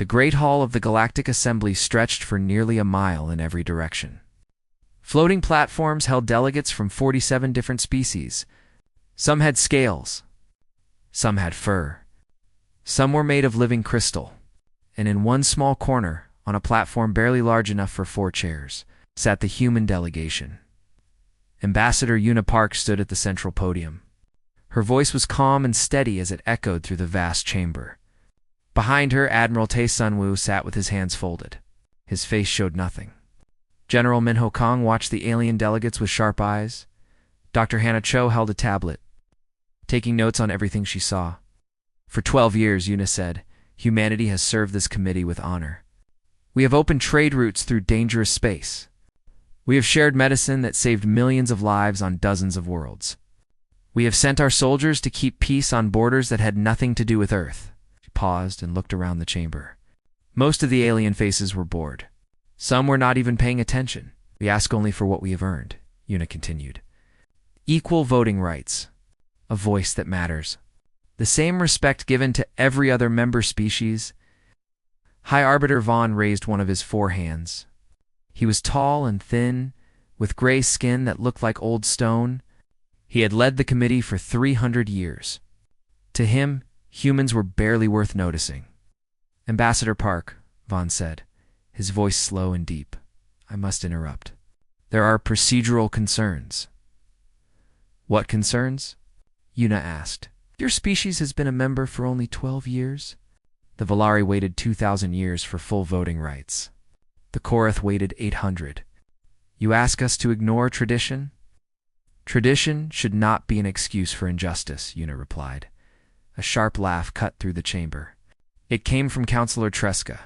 The great hall of the Galactic Assembly stretched for nearly a mile in every direction. Floating platforms held delegates from 47 different species. Some had scales. Some had fur. Some were made of living crystal. And in one small corner, on a platform barely large enough for 4 chairs, sat the human delegation. Ambassador Una Park stood at the central podium. Her voice was calm and steady as it echoed through the vast chamber. Behind her, Admiral Tae Sunwoo sat with his hands folded. His face showed nothing. General Minho Kong watched the alien delegates with sharp eyes. Dr. Hannah Cho held a tablet, taking notes on everything she saw. For 12 years, Una said, humanity has served this committee with honor. We have opened trade routes through dangerous space. We have shared medicine that saved millions of lives on dozens of worlds. We have sent our soldiers to keep peace on borders that had nothing to do with Earth. She paused and looked around the chamber. Most of the alien faces were bored. Some were not even paying attention. We ask only for what we have earned, Una continued. Equal voting rights. A voice that matters. The same respect given to every other member species. High Arbiter Vaughn raised one of his 4 hands. He was tall and thin, with gray skin that looked like old stone. He had led the committee for 300 years. To him, humans were barely worth noticing. Ambassador Park, Vaughn said, his voice slow and deep. I must interrupt. There are procedural concerns. What concerns? Una asked. Your species has been a member for only 12 years. The Volari waited 2,000 years for full voting rights. The Korath waited 800. You ask us to ignore tradition? Tradition should not be an excuse for injustice, Una replied. A sharp laugh cut through the chamber. It came from Councillor Tresca,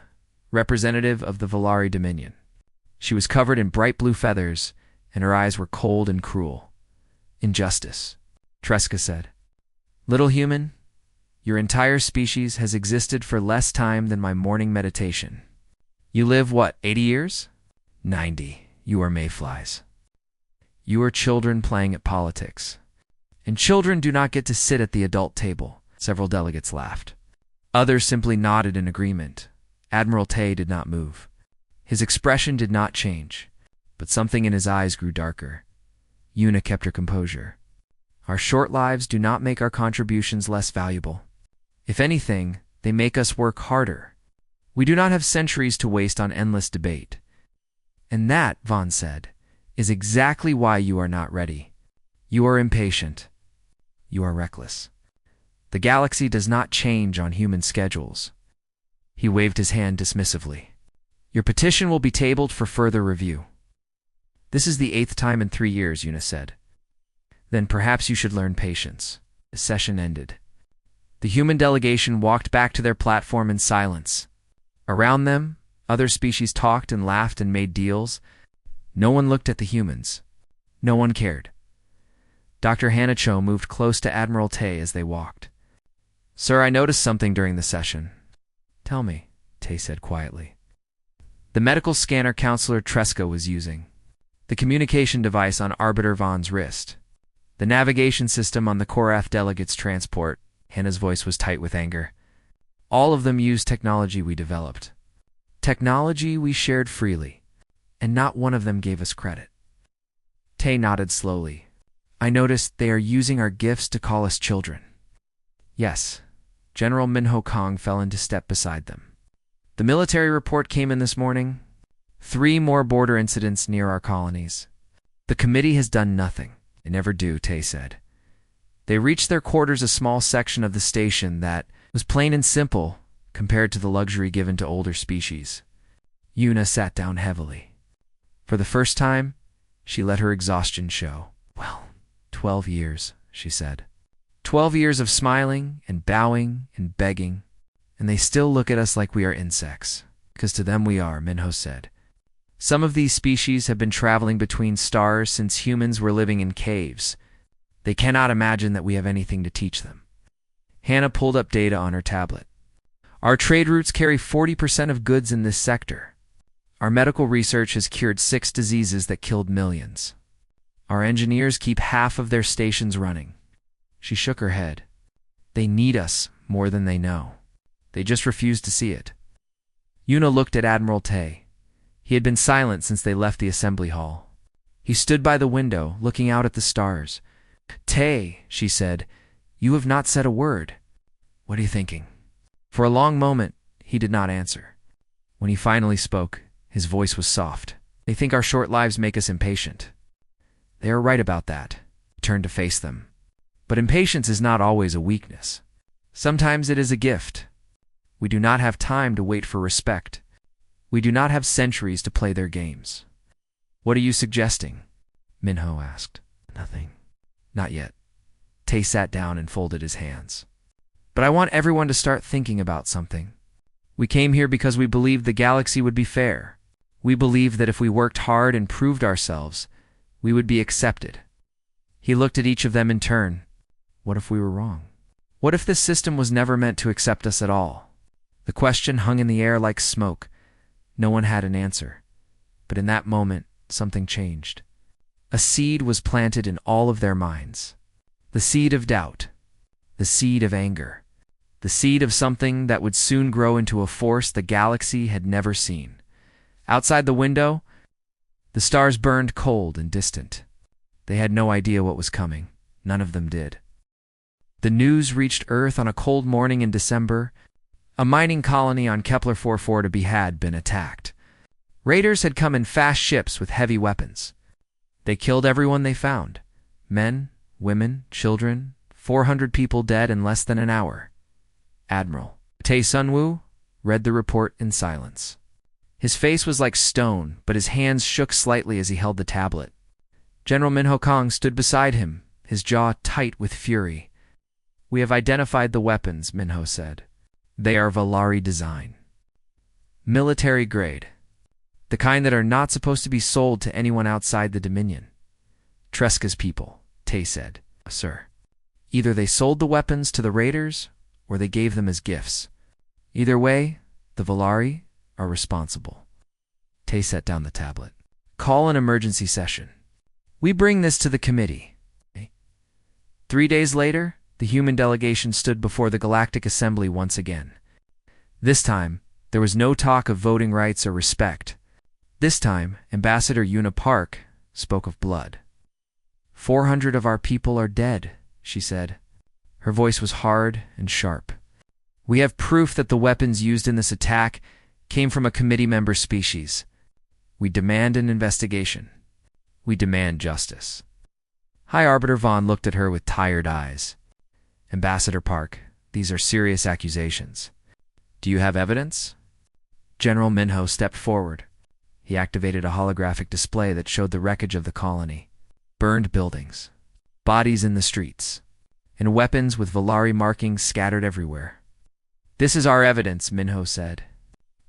representative of the Volari Dominion. She was covered in bright blue feathers, and her eyes were cold and cruel. Injustice, Tresca said. Little human, your entire species has existed for less time than my morning meditation. You live, what, 80 years? 90. You are mayflies. You are children playing at politics. And children do not get to sit at the adult table. Several delegates laughed. Others simply nodded in agreement. Admiral Tae did not move. His expression did not change, but something in his eyes grew darker. Una kept her composure. Our short lives do not make our contributions less valuable. If anything, they make us work harder. We do not have centuries to waste on endless debate. And that, Vaughn said, is exactly why you are not ready. You are impatient. You are reckless. The galaxy does not change on human schedules. He waved his hand dismissively. Your petition will be tabled for further review. This is the 8th time in 3 years, Una said. Then perhaps you should learn patience. The session ended. The human delegation walked back to their platform in silence. Around them, other species talked and laughed and made deals. No one looked at the humans. No one cared. Dr. Hannah Cho moved close to Admiral Tae as they walked. Sir, I noticed something during the session. Tell me, Tae said quietly. The medical scanner Councillor Tresca was using. The communication device on Arbiter Vaughn's wrist. The navigation system on the Korath delegate's transport. Hannah's voice was tight with anger. All of them used technology we developed. Technology we shared freely. And not one of them gave us credit. Tae nodded slowly. I noticed they are using our gifts to call us children. Yes. General Minho Kong fell into step beside them. The military report came in this morning. 3 more border incidents near our colonies. The committee has done nothing. They never do, Tae said. They reached their quarters a small section of the station that was plain and simple compared to the luxury given to older species. Una sat down heavily. For the first time, she let her exhaustion show. Well, 12 years, she said. 12 years of smiling and bowing and begging, and they still look at us like we are insects. Because to them we are, Minho said. Some of these species have been traveling between stars since humans were living in caves. They cannot imagine that we have anything to teach them. Hannah pulled up data on her tablet. Our trade routes carry 40% of goods in this sector. Our medical research has cured 6 diseases that killed millions. Our engineers keep half of their stations running. She shook her head. They need us more than they know. They just refuse to see it. Yuna looked at Admiral Tay. He had been silent since they left the assembly hall. He stood by the window, looking out at the stars. "Tay," she said, "you have not said a word. What are you thinking?" For a long moment, he did not answer. When he finally spoke, his voice was soft. "They think our short lives make us impatient. They are right about that." He turned to face them. "But impatience is not always a weakness. Sometimes it is a gift. We do not have time to wait for respect. We do not have centuries to play their games." "What are you suggesting?" Minho asked. "Nothing. Not yet." Tay sat down and folded his hands. "But I want everyone to start thinking about something. We came here because we believed the galaxy would be fair. We believed that if we worked hard and proved ourselves, we would be accepted." He looked at each of them in turn. What if we were wrong? What if this system was never meant to accept us at all? The question hung in the air like smoke. No one had an answer. But in that moment, something changed. A seed was planted in all of their minds. The seed of doubt. The seed of anger. The seed of something that would soon grow into a force the galaxy had never seen. Outside the window, the stars burned cold and distant. They had no idea what was coming. None of them did. The news reached Earth on a cold morning in December. A mining colony on Kepler 44 to be had been attacked. Raiders had come in fast ships with heavy weapons. They killed everyone they found. Men, women, children, 400 people dead in less than an hour. Admiral Tay Sunwoo read the report in silence. His face was like stone, but his hands shook slightly as he held the tablet. General Minho Kong stood beside him, his jaw tight with fury. "We have identified the weapons," Minho said. "They are Valari design. Military grade. The kind that are not supposed to be sold to anyone outside the Dominion." "Tresca's people," Tay said. "Sir. Either they sold the weapons to the raiders, or they gave them as gifts. Either way, the Valari are responsible." Tay set down the tablet. "Call an emergency session. We bring this to the committee." 3 days later, the human delegation stood before the Galactic Assembly once again. This time, there was no talk of voting rights or respect. This time, Ambassador Yuna Park spoke of blood. 400 of our people are dead," she said. Her voice was hard and sharp. "We have proof that the weapons used in this attack came from a committee member species. We demand an investigation. We demand justice." High Arbiter Vaughn looked at her with tired eyes. "Ambassador Park, these are serious accusations. Do you have evidence?" General Minho stepped forward. He activated a holographic display that showed the wreckage of the colony. Burned buildings, bodies in the streets, and weapons with Valari markings scattered everywhere. "This is our evidence," Minho said.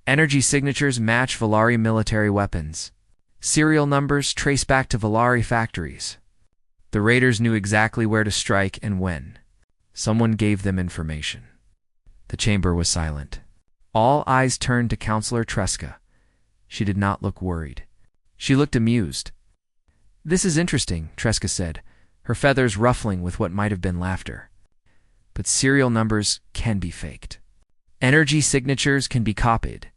"Energy signatures match Valari military weapons. Serial numbers trace back to Valari factories. The raiders knew exactly where to strike and when. Someone gave them information." The chamber was silent. All eyes turned to Counselor Tresca. She did not look worried. She looked amused. "This is interesting," Tresca said, her feathers ruffling with what might have been laughter. "But serial numbers can be faked. Energy signatures can be copied.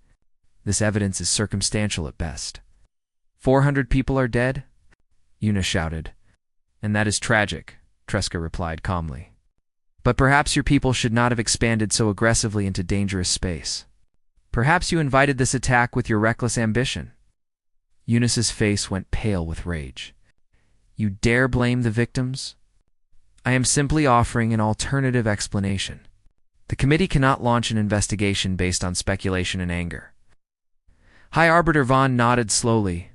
This evidence is circumstantial at best." 400 people are dead?" Yuna shouted. "And that is tragic," Tresca replied calmly. "But perhaps your people should not have expanded so aggressively into dangerous space. Perhaps you invited this attack with your reckless ambition." Eunice's face went pale with rage. "You dare blame the victims? I am simply offering an alternative explanation. The committee cannot launch an investigation based on speculation and anger." High Arbiter Vaughn nodded slowly.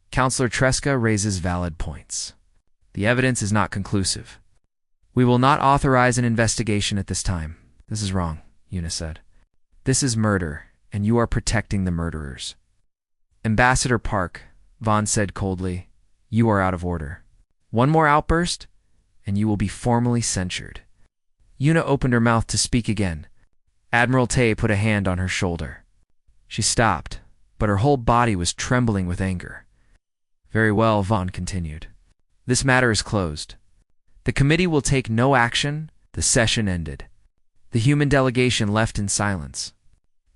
"Counselor Tresca raises valid points. The evidence is not conclusive. We will not authorize an investigation at this time." "This is wrong," Yuna said. "This is murder, and you are protecting the murderers." "Ambassador Park," Vaughn said coldly, "you are out of order. One more outburst, and you will be formally censured." Yuna opened her mouth to speak again. Admiral Tay put a hand on her shoulder. She stopped, but her whole body was trembling with anger. "Very well," Vaughn continued. "This matter is closed. The committee will take no action." The session ended. The human delegation left in silence.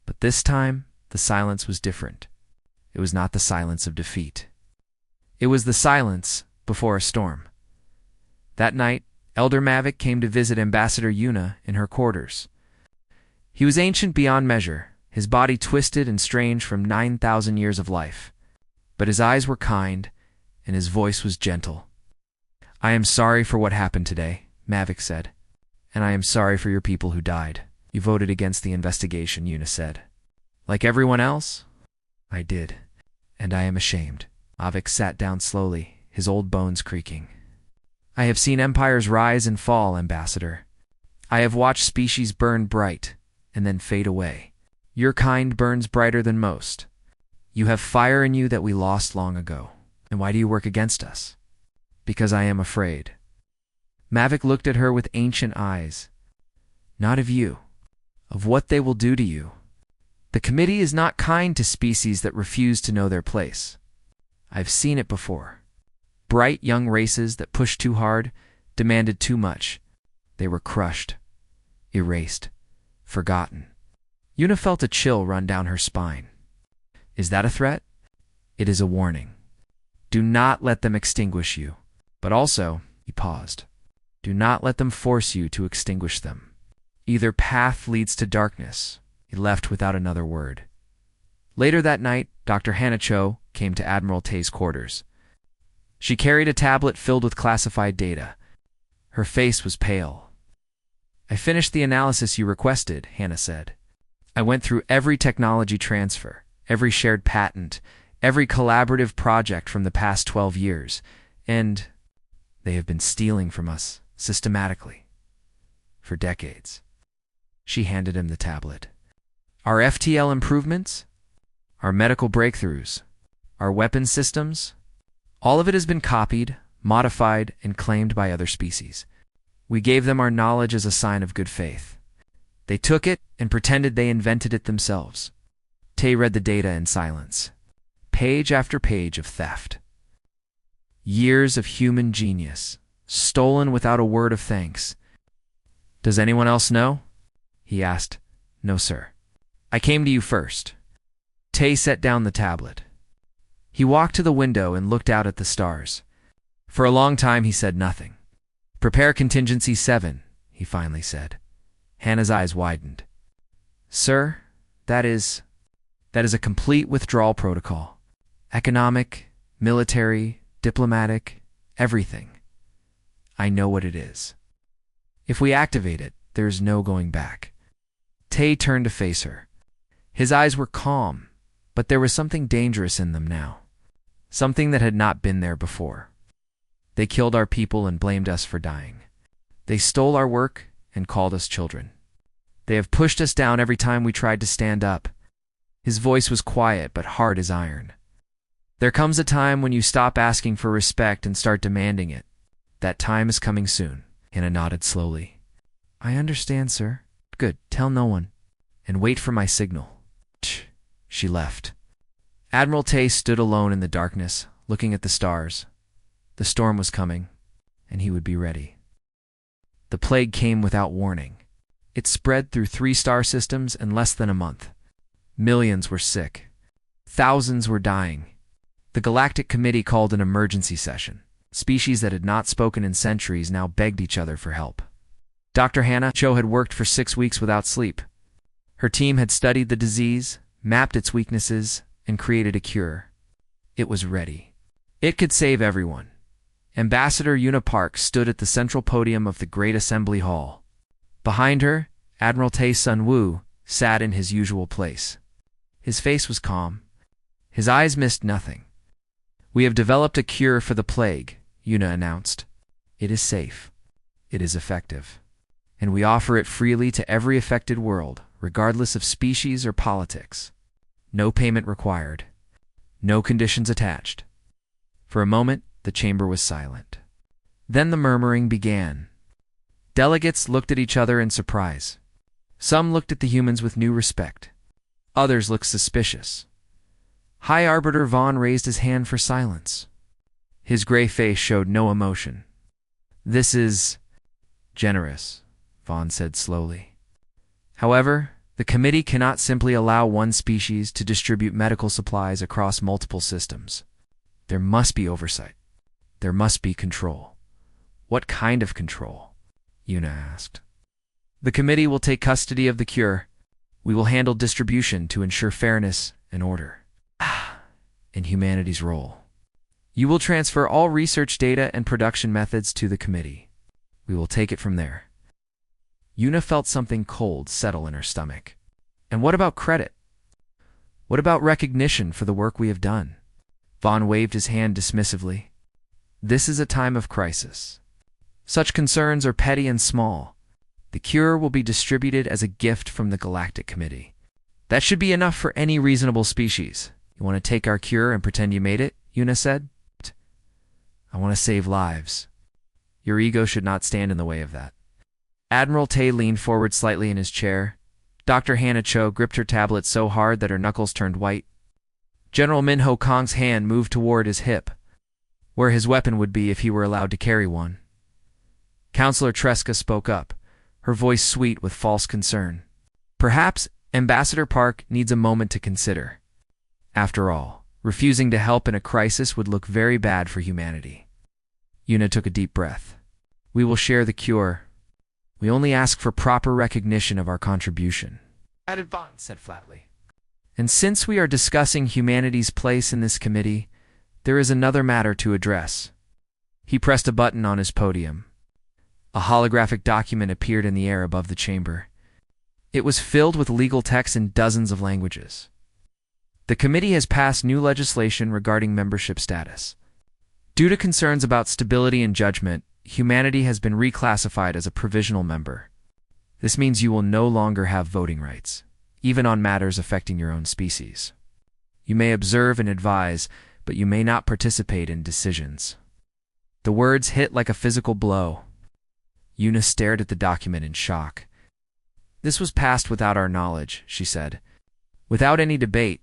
But this time, the silence was different. It was not the silence of defeat. It was the silence before a storm. That night, Elder Mavic came to visit Ambassador Yuna in her quarters. He was ancient beyond measure, his body twisted and strange from 9,000 years of life. But his eyes were kind, and his voice was gentle. "I am sorry for what happened today," Mavic said. "And I am sorry for your people who died." "You voted against the investigation," Yuna said. "Like everyone else?" "I did, and I am ashamed." Mavic sat down slowly, his old bones creaking. "I have seen empires rise and fall, Ambassador. I have watched species burn bright and then fade away. Your kind burns brighter than most. You have fire in you that we lost long ago. And why do you work against us?" "Because I am afraid." Mavic looked at her with ancient eyes. "Not of you, of what they will do to you. The committee is not kind to species that refuse to know their place. I've seen it before. Bright young races that pushed too hard, demanded too much. They were crushed, erased, forgotten." Yuna felt a chill run down her spine. "Is that a threat?" "It is a warning. Do not let them extinguish you. But also," he paused, "do not let them force you to extinguish them. Either path leads to darkness." He left without another word. Later that night, Dr. Hanacho came to Admiral Tay's quarters. She carried a tablet filled with classified data. Her face was pale. "I finished the analysis you requested," Hannah said. "I went through every technology transfer, every shared patent, every collaborative project from the past 12 years, and they have been stealing from us systematically for decades." She handed him the tablet. "Our FTL improvements, our medical breakthroughs, our weapon systems, all of it has been copied, modified, and claimed by other species. We gave them our knowledge as a sign of good faith. They took it and pretended they invented it themselves." Tay read the data in silence. Page after page of theft. Years of human genius, stolen without a word of thanks. "Does anyone else know?" he asked. "No, sir. I came to you first." Tay set down the tablet. He walked to the window and looked out at the stars. For a long time he said nothing. "Prepare contingency 7, he finally said. Hannah's eyes widened. "Sir, that is a complete withdrawal protocol. Economic, military, diplomatic, everything. I know what it is. If we activate it, there is no going back." Tay turned to face her. His eyes were calm, but there was something dangerous in them now. Something that had not been there before. "They killed our people and blamed us for dying. They stole our work and called us children. They have pushed us down every time we tried to stand up." His voice was quiet but hard as iron. "There comes a time when you stop asking for respect and start demanding it. That time is coming soon." Hannah nodded slowly. "I understand, sir." "Good, tell no one. And wait for my signal." She left. Admiral Tay stood alone in the darkness, looking at the stars. The storm was coming, and he would be ready. The plague came without warning. It spread through 3 star systems in less than a month. Millions were sick. Thousands were dying. The Galactic Committee called an emergency session. Species that had not spoken in centuries now begged each other for help. Dr. Hannah Cho had worked for 6 weeks without sleep. Her team had studied the disease, mapped its weaknesses, and created a cure. It was ready. It could save everyone. Ambassador Yuna Park stood at the central podium of the Great Assembly Hall. Behind her, Admiral Tay Sun Woo sat in his usual place. His face was calm. His eyes missed nothing. "We have developed a cure for the plague," Yuna announced. "It is safe. It is effective. And we offer it freely to every affected world, regardless of species or politics. No payment required. No conditions attached." For a moment, the chamber was silent. Then the murmuring began. Delegates looked at each other in surprise. Some looked at the humans with new respect. Others looked suspicious. High Arbiter Vaughn raised his hand for silence. His gray face showed no emotion. "This is generous," Vaughn said slowly. "However, The committee cannot simply allow one species to distribute medical supplies across multiple systems. There must be oversight. There must be control. What kind of control? Una asked. The committee will take custody of the cure. We will handle distribution to ensure fairness and order. In humanity's role. You will transfer all research data and production methods to the committee. We will take it from there. Una felt something cold settle in her stomach. And what about credit? What about recognition for the work we have done? Vaughn waved his hand dismissively. This is a time of crisis. Such concerns are petty and small. The cure will be distributed as a gift from the Galactic Committee. That should be enough for any reasonable species. You want to take our cure and pretend you made it? Una said. I want to save lives. Your ego should not stand in the way of that. Admiral Tay leaned forward slightly in his chair. Dr. Hannah Cho gripped her tablet so hard that her knuckles turned white. General Min Ho Kong's hand moved toward his hip, where his weapon would be if he were allowed to carry one. Counselor Tresca spoke up, her voice sweet with false concern. Perhaps Ambassador Park needs a moment to consider. After all, refusing to help in a crisis would look very bad for humanity. Una took a deep breath. We will share the cure. We only ask for proper recognition of our contribution, added Vaughn said flatly. And since we are discussing humanity's place in this committee, there is another matter to address. He pressed a button on his podium. A holographic document appeared in the air above the chamber. It was filled with legal text in dozens of languages. The committee has passed new legislation regarding membership status. Due to concerns about stability and judgment, humanity has been reclassified as a provisional member. This means you will no longer have voting rights, even on matters affecting your own species. You may observe and advise, but you may not participate in decisions. The words hit like a physical blow. Una stared at the document in shock. This was passed without our knowledge, she said. Without any debate.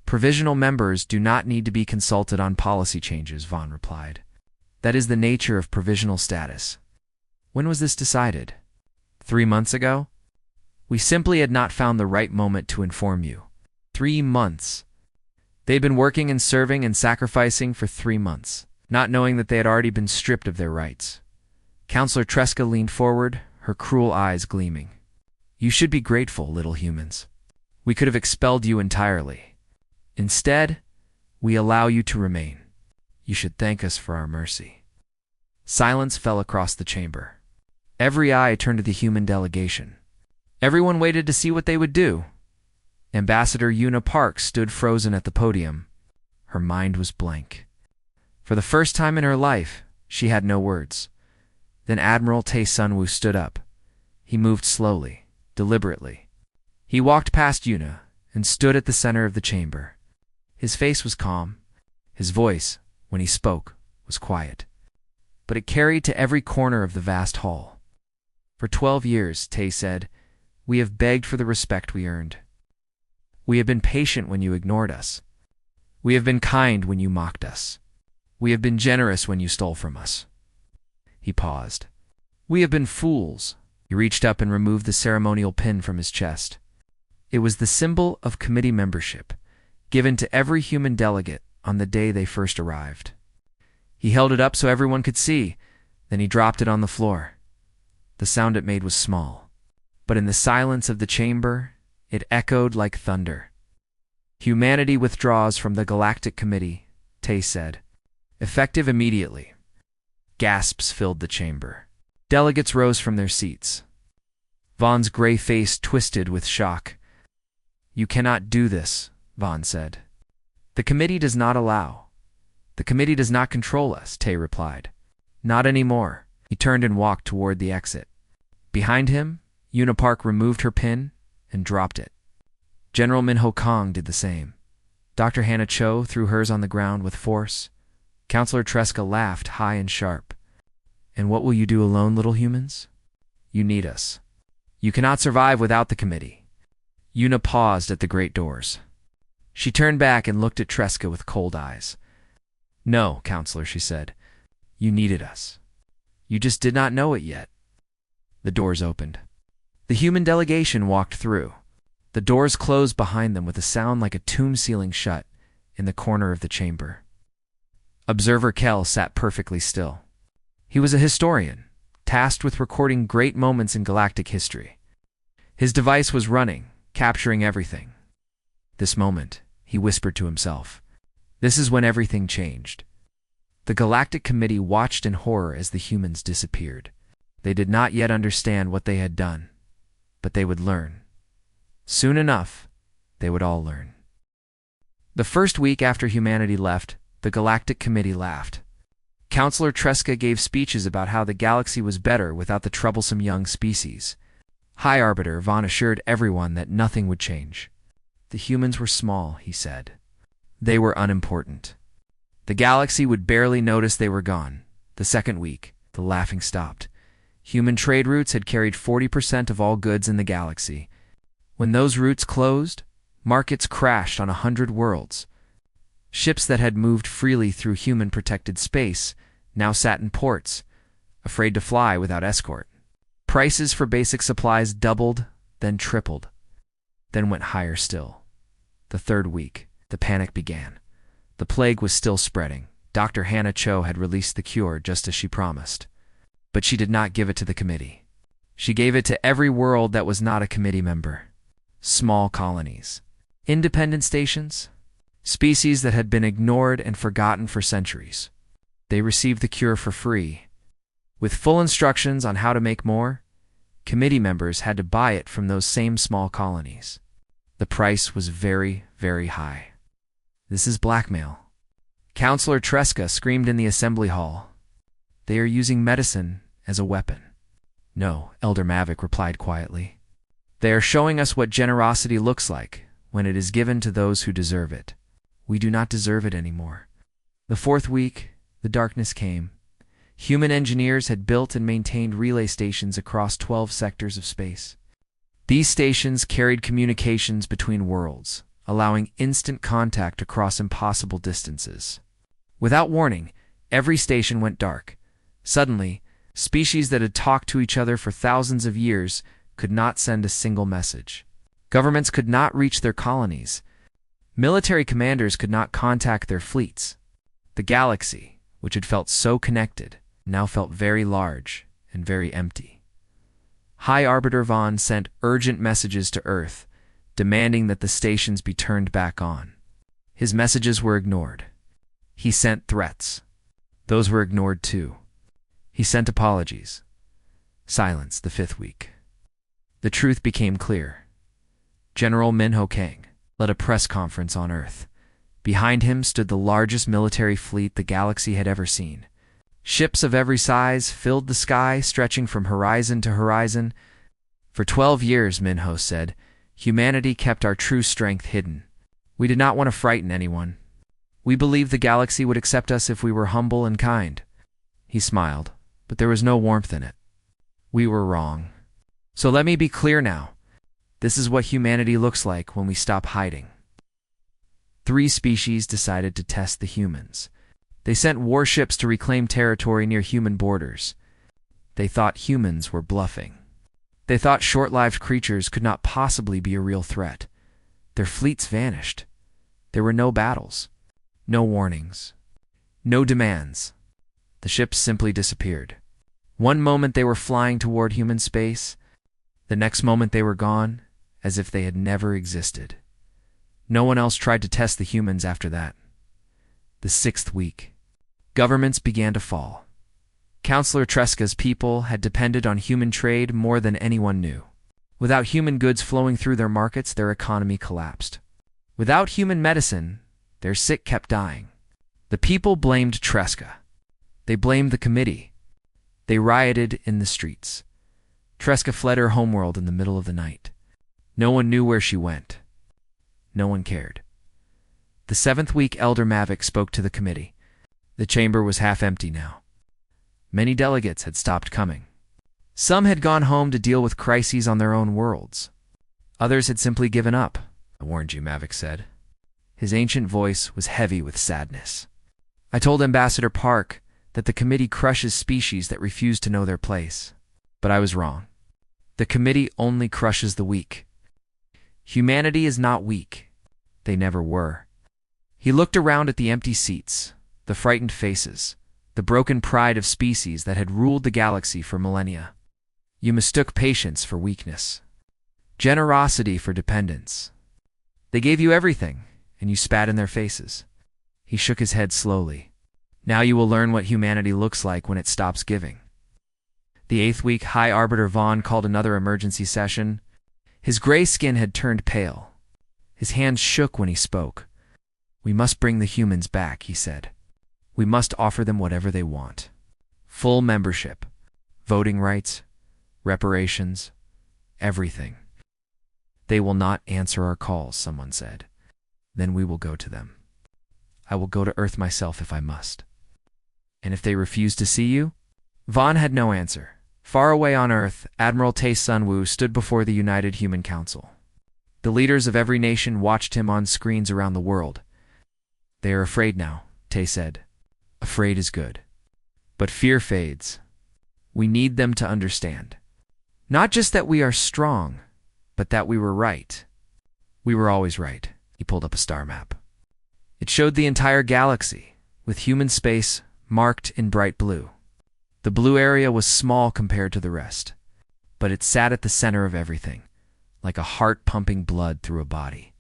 Provisional members do not need to be consulted on policy changes, Vaughn replied. That is the nature of provisional status. When was this decided? 3 months ago? We simply had not found the right moment to inform you. 3 months. They'd been working and serving and sacrificing for 3 months, not knowing that they had already been stripped of their rights. Counselor Tresca leaned forward, her cruel eyes gleaming. You should be grateful, little humans. We could have expelled you entirely. Instead, we allow you to remain. You should thank us for our mercy. Silence fell across the chamber. Every eye turned to the human delegation. Everyone waited to see what they would do. Ambassador Una Park stood frozen at the podium. Her mind was blank. For the first time in her life, she had no words. Then Admiral Tay Sunwoo stood up. He moved slowly, deliberately. He walked past Una and stood at the center of the chamber. His face was calm. His voice, when he spoke, was quiet. But it carried to every corner of the vast hall. For 12 years, Tay said, we have begged for the respect we earned. We have been patient when you ignored us. We have been kind when you mocked us. We have been generous when you stole from us. He paused. We have been fools. He reached up and removed the ceremonial pin from his chest. It was the symbol of committee membership, given to every human delegate on the day they first arrived. He held it up so everyone could see, then he dropped it on the floor. The sound it made was small, but in the silence of the chamber, it echoed like thunder. Humanity withdraws from the Galactic Committee, Tay said. Effective immediately. Gasps filled the chamber. Delegates rose from their seats. Vaughn's gray face twisted with shock. You cannot do this, Vaughn said. The committee does not allow. The committee does not control us, Tay replied. Not anymore. He turned and walked toward the exit. Behind him, Una Park removed her pin and dropped it. General Min Ho Kong did the same. Dr. Hannah Cho threw hers on the ground with force. Counselor Tresca laughed high and sharp. And what will you do alone, little humans? You need us. You cannot survive without the committee. Una paused at the great doors. She turned back and looked at Tresca with cold eyes. No, Counselor, she said. You needed us. You just did not know it yet. The doors opened. The human delegation walked through. The doors closed behind them with a sound like a tomb sealing shut in the corner of the chamber. Observer Kell sat perfectly still. He was a historian, tasked with recording great moments in galactic history. His device was running, capturing everything. This moment, he whispered to himself, this is when everything changed. The Galactic Committee watched in horror as the humans disappeared. They did not yet understand what they had done, but they would learn. Soon enough, they would all learn. The first week after humanity left, the Galactic Committee laughed. Counselor Tresca gave speeches about how the galaxy was better without the troublesome young species. High Arbiter Vaughn assured everyone that nothing would change. The humans were small, he said. They were unimportant. The galaxy would barely notice they were gone. The second week, the laughing stopped. Human trade routes had carried 40% of all goods in the galaxy. When those routes closed, markets crashed on 100 worlds. Ships that had moved freely through human-protected space now sat in ports, afraid to fly without escort. Prices for basic supplies doubled, then tripled, then went higher still. The third week, the panic began. The plague was still spreading. Dr. Hannah Cho had released the cure just as she promised. But she did not give it to the committee. She gave it to every world that was not a committee member. Small colonies, independent stations, species that had been ignored and forgotten for centuries. They received the cure for free. With full instructions on how to make more, committee members had to buy it from those same small colonies. The price was very, very high. This is blackmail. Counselor Tresca screamed in the assembly hall. They are using medicine as a weapon. No, Elder Mavic replied quietly. They are showing us what generosity looks like when it is given to those who deserve it. We do not deserve it anymore. The fourth week, the darkness came. Human engineers had built and maintained relay stations across 12 sectors of space. These stations carried communications between worlds, allowing instant contact across impossible distances. Without warning, every station went dark. Suddenly, species that had talked to each other for thousands of years could not send a single message. Governments could not reach their colonies. Military commanders could not contact their fleets. The galaxy, which had felt so connected, now felt very large and very empty. High Arbiter Vaughn sent urgent messages to Earth, demanding that the stations be turned back on. His messages were ignored. He sent threats. Those were ignored too. He sent apologies. Silence the fifth week. The truth became clear. General Minho Kang led a press conference on Earth. Behind him stood the largest military fleet the galaxy had ever seen. Ships of every size filled the sky, stretching from horizon to horizon. For 12 years, Minho said, humanity kept our true strength hidden. We did not want to frighten anyone. We believed the galaxy would accept us if we were humble and kind. He smiled, but there was no warmth in it. We were wrong. So let me be clear now. This is what humanity looks like when we stop hiding. 3 species decided to test the humans. They sent warships to reclaim territory near human borders. They thought humans were bluffing. They thought short-lived creatures could not possibly be a real threat. Their fleets vanished. There were no battles, no warnings, no demands. The ships simply disappeared. One moment they were flying toward human space. The next moment they were gone, as if they had never existed. No one else tried to test the humans after that. The 6th week. Governments began to fall. Counselor Tresca's people had depended on human trade more than anyone knew. Without human goods flowing through their markets, their economy collapsed. Without human medicine, their sick kept dying. The people blamed Tresca. They blamed the committee. They rioted in the streets. Tresca fled her homeworld in the middle of the night. No one knew where she went. No one cared. The 7th week, Elder Mavic spoke to the committee. The chamber was half empty now. Many delegates had stopped coming. Some had gone home to deal with crises on their own worlds. Others had simply given up. I warned you, Mavic said. His ancient voice was heavy with sadness. I told Ambassador Park that the committee crushes species that refuse to know their place. But I was wrong. The committee only crushes the weak. Humanity is not weak. They never were. He looked around at the empty seats, the frightened faces, the broken pride of species that had ruled the galaxy for millennia. You mistook patience for weakness, generosity for dependence. They gave you everything, and you spat in their faces. He shook his head slowly. Now you will learn what humanity looks like when it stops giving. The 8th week, High Arbiter Vaughn called another emergency session. His gray skin had turned pale. His hands shook when he spoke. We must bring the humans back, he said. We must offer them whatever they want. Full membership, voting rights, reparations, everything. They will not answer our calls, someone said. Then we will go to them. I will go to Earth myself if I must. And if they refuse to see you? Vaughn had no answer. Far away on Earth, Admiral Tay Sunwoo stood before the United Human Council. The leaders of every nation watched him on screens around the world. They are afraid now, Tay said. Afraid is good. But fear fades. We need them to understand. Not just that we are strong, but that we were right. We were always right. He pulled up a star map. It showed the entire galaxy, with human space marked in bright blue. The blue area was small compared to the rest, but it sat at the center of everything, like a heart pumping blood through a body.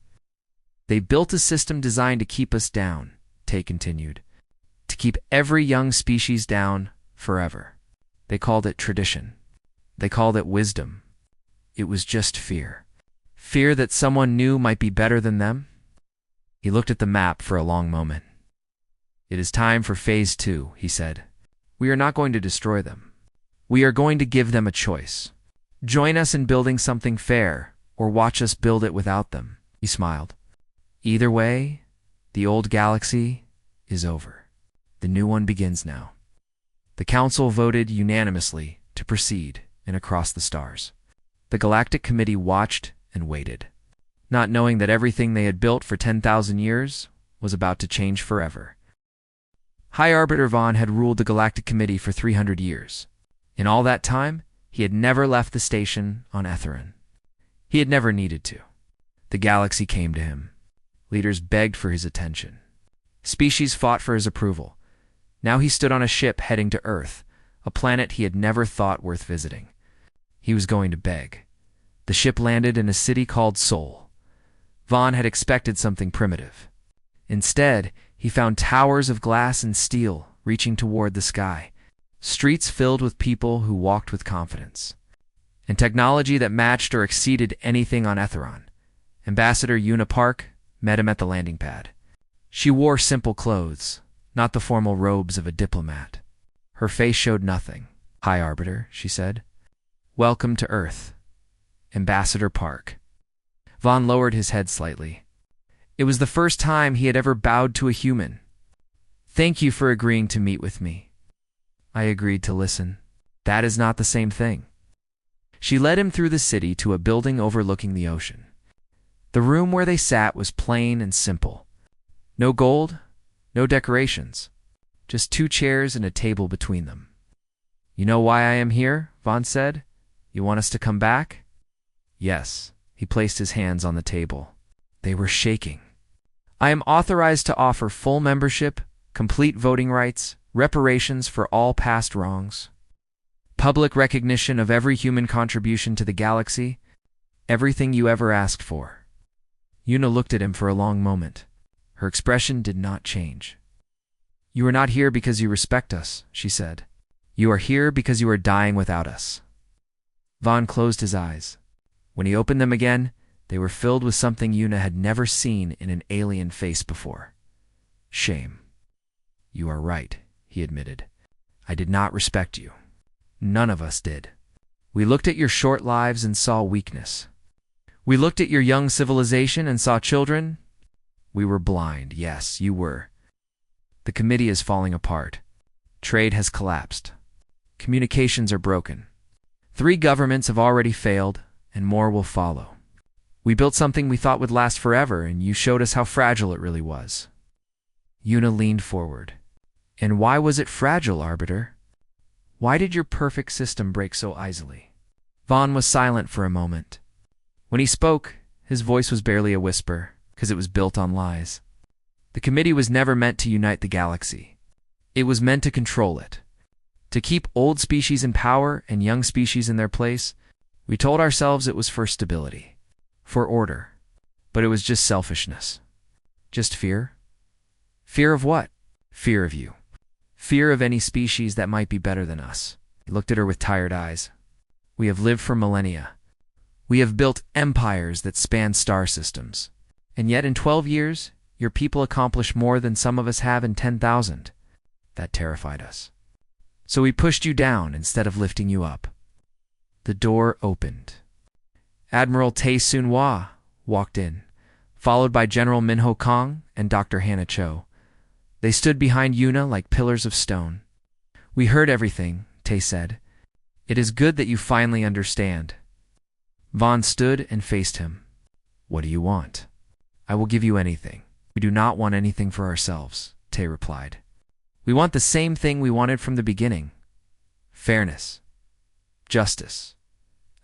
They built a system designed to keep us down, Tay continued, to keep every young species down forever. They called it tradition. They called it wisdom. It was just fear. Fear that someone new might be better than them. He looked at the map for a long moment. It is time for Phase 2, he said. We are not going to destroy them. We are going to give them a choice. Join us in building something fair, or watch us build it without them. He smiled. Either way, the old galaxy is over. The new one begins now. The council voted unanimously to proceed and across the stars. The Galactic Committee watched and waited, not knowing that everything they had built for 10,000 years was about to change forever. High Arbiter Vaughn had ruled the Galactic Committee for 300 years. In all that time, he had never left the station on Etherin. He had never needed to. The galaxy came to him. Leaders begged for his attention. Species fought for his approval. Now he stood on a ship heading to Earth, a planet he had never thought worth visiting. He was going to beg. The ship landed in a city called Seoul. Vaughn had expected something primitive. Instead, he found towers of glass and steel reaching toward the sky, streets filled with people who walked with confidence, and technology that matched or exceeded anything on Etheron. Ambassador Yuna Park met him at the landing pad. She wore simple clothes, not the formal robes of a diplomat. Her face showed nothing. High Arbiter, she said. Welcome to Earth, Ambassador Park. Vaughn lowered his head slightly. It was the first time he had ever bowed to a human. Thank you for agreeing to meet with me. I agreed to listen. That is not the same thing. She led him through the city to a building overlooking the ocean. The room where they sat was plain and simple. No gold, no decorations, just 2 chairs and a table between them. You know why I am here? Vaughn said. You want us to come back? Yes. He placed his hands on the table. They were shaking. I am authorized to offer full membership, complete voting rights, reparations for all past wrongs, public recognition of every human contribution to the galaxy, everything you ever asked for. Yuna looked at him for a long moment. Her expression did not change. You are not here because you respect us, she said. You are here because you are dying without us. Vaughn closed his eyes. When he opened them again, they were filled with something Yuna had never seen in an alien face before. Shame. You are right, he admitted. I did not respect you. None of us did. We looked at your short lives and saw weakness. We looked at your young civilization and saw children. We were blind. Yes, you were. The committee is falling apart. Trade has collapsed. Communications are broken. 3 governments have already failed, and more will follow. We built something we thought would last forever, and you showed us how fragile it really was. Yuna leaned forward. And why was it fragile, Arbiter? Why did your perfect system break so easily? Vaughn was silent for a moment. When he spoke, His voice was barely a whisper, because it was built on lies. The committee was never meant to unite the galaxy. It was meant to control it. To keep old species in power and young species in their place. We told ourselves it was for stability, for order. But it was just selfishness. Just fear. Fear of what? Fear of you. Fear of any species that might be better than us. He looked at her with tired eyes. We have lived for millennia. We have built empires that span star systems. And yet in 12 years, your people accomplished more than some of us have in 10,000. That terrified us. So we pushed you down instead of lifting you up. The door opened. Admiral Tae Sun-hwa walked in, followed by General Min-ho Kong and Dr. Hannah Cho. They stood behind Yuna like pillars of stone. We heard everything, Tae said. It is good that you finally understand. Vaughn stood and faced him. What do you want? I will give you anything. We do not want anything for ourselves, Tae replied. We want the same thing we wanted from the beginning. Fairness. Justice.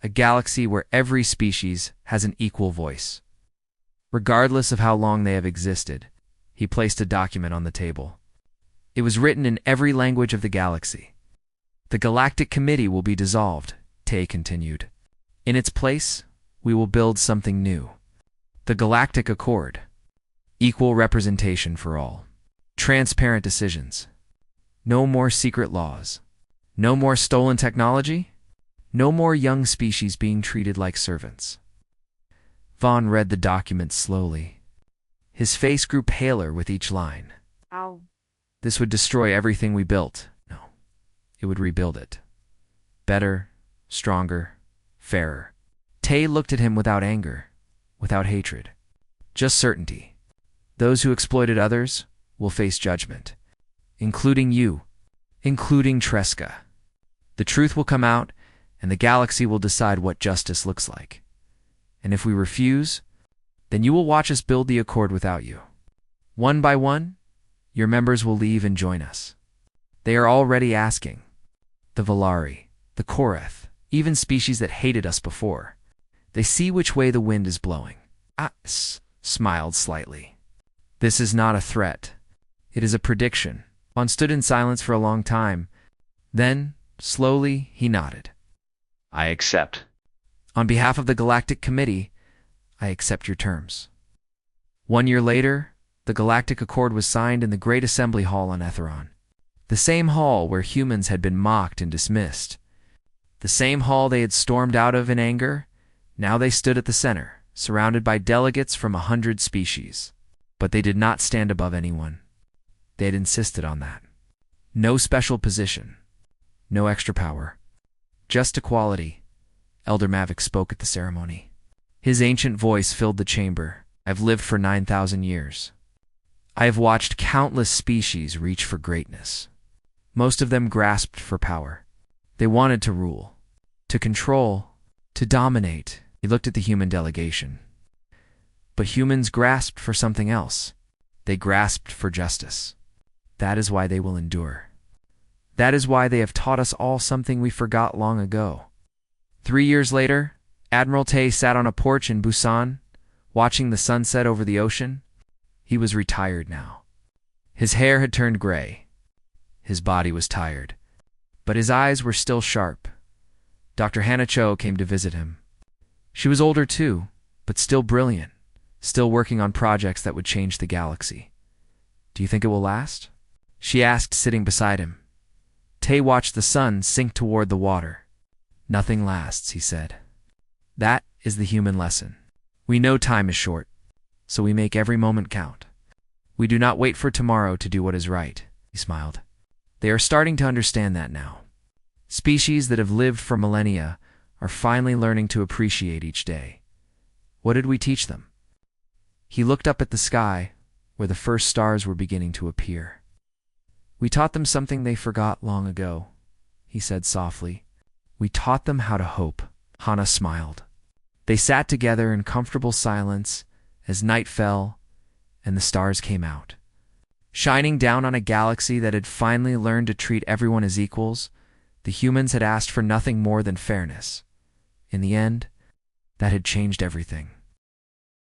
A galaxy where every species has an equal voice. Regardless of how long they have existed, he placed a document on the table. It was written in every language of the galaxy. The Galactic Committee will be dissolved, Tae continued. In its place, we will build something new. The Galactic Accord. Equal representation for all. Transparent decisions. No more secret laws. No more stolen technology. No more young species being treated like servants. Vaughn read the document slowly. His face grew paler with each line. Ow. This would destroy everything we built. No, it would rebuild it. Better, stronger, fairer. Tae looked at him without anger, without hatred. Just certainty. Those who exploited others will face judgment. Including you, including Tresca. The truth will come out, and the galaxy will decide what justice looks like. And if we refuse, then you will watch us build the Accord without you. One by one, your members will leave and join us. They are already asking. The Valari, the Koreth, even species that hated us before. They see which way the wind is blowing. Smiled slightly. This is not a threat. It is a prediction. Vaughn stood in silence for a long time. Then, slowly, he nodded. I accept. On behalf of the Galactic Committee, I accept your terms. 1 year later, the Galactic Accord was signed in the Great Assembly Hall on Etheron. The same hall where humans had been mocked and dismissed. The same hall they had stormed out of in anger. Now they stood at the center, surrounded by delegates from 100 species. But they did not stand above anyone. They had insisted on that. No special position. No extra power. Just equality. Elder Mavic spoke at the ceremony. His ancient voice filled the chamber. I've lived for 9,000 years. I have watched countless species reach for greatness. Most of them grasped for power. They wanted to rule, to control, to dominate. He looked at the human delegation. But humans grasped for something else. They grasped for justice. That is why they will endure. That is why they have taught us all something we forgot long ago. 3 years later, Admiral Tae sat on a porch in Busan, watching the sunset over the ocean. He was retired now. His hair had turned gray. His body was tired. But his eyes were still sharp. Dr. Hannah Cho came to visit him. She was older too, but still brilliant, still working on projects that would change the galaxy. Do you think it will last? She asked, sitting beside him. Tae watched the sun sink toward the water. Nothing lasts, he said. That is the human lesson. We know time is short, so we make every moment count. We do not wait for tomorrow to do what is right, he smiled. They are starting to understand that now. Species that have lived for millennia are finally learning to appreciate each day. What did we teach them? He looked up at the sky, where the first stars were beginning to appear. We taught them something they forgot long ago, he said softly. We taught them how to hope. Hannah smiled. They sat together in comfortable silence as night fell and the stars came out. Shining down on a galaxy that had finally learned to treat everyone as equals, the humans had asked for nothing more than fairness. In the end, that had changed everything.